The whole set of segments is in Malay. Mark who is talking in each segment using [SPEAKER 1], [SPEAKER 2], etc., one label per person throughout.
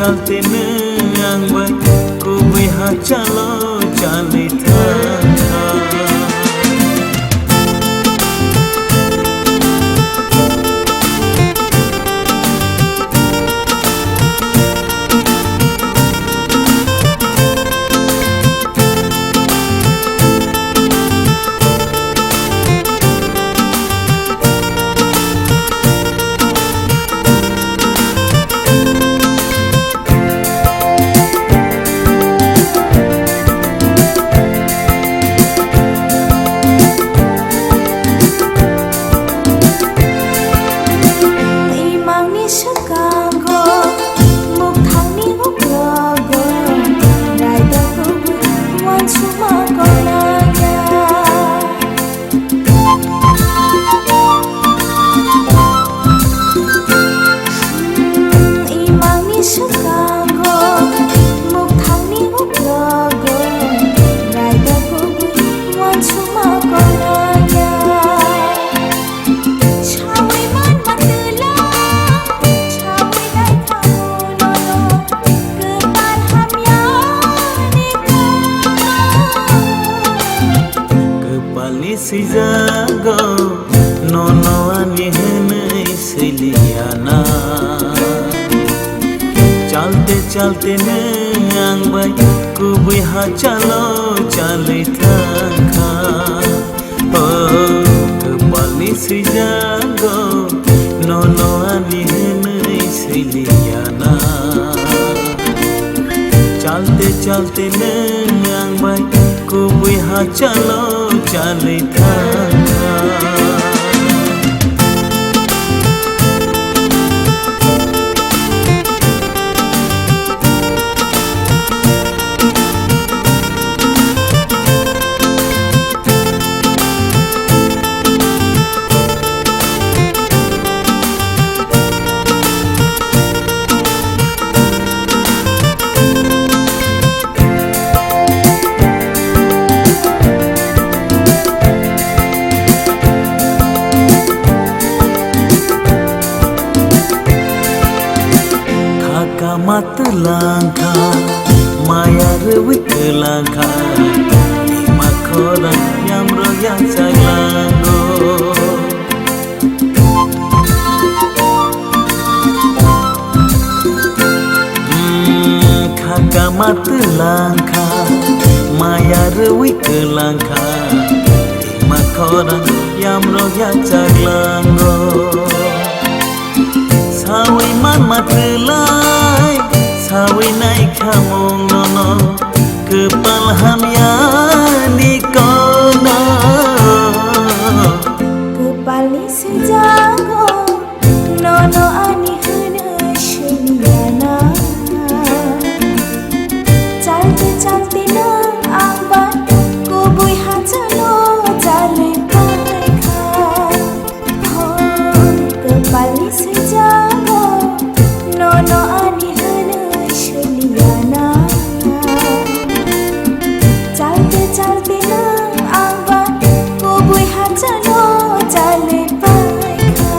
[SPEAKER 1] चलते नंगबाय गुबै हाचालो चालै थाखा sijago nono ani henai seliana chalte chalte nangbai gubai hachalo chalai thakha kepali sijago nono ani henai seliana chalte chalte nangbai gubai hachalo चालै थाखा mat langka maya rewi kelangka lima koran yang royak saglango kaka mat langka maya rewi kelangka lima koran yang royak saglango sawi man matelai sawi naik kamung nono kepal hamyani kono
[SPEAKER 2] kepali sejago nono ani hena shiliana chalte chalte nang angbat gubui hachalo jale paikha kepali sejago nono ani hena shiliana chalte chalte nang angbat gubui hachalo jale paikha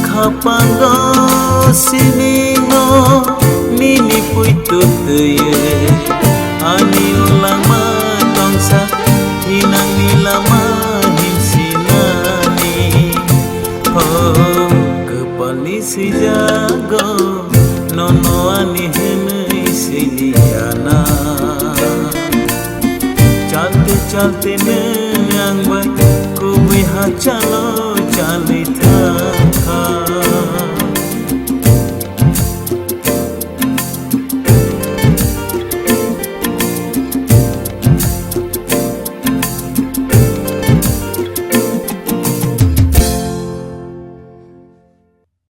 [SPEAKER 1] khapanggo siningo nini puitutuye ani ulang ma tongsa hinang nilama himsinani kepali sijago nono ani henai seliana chalte chalte nangbai gubai hachalo chalai thakha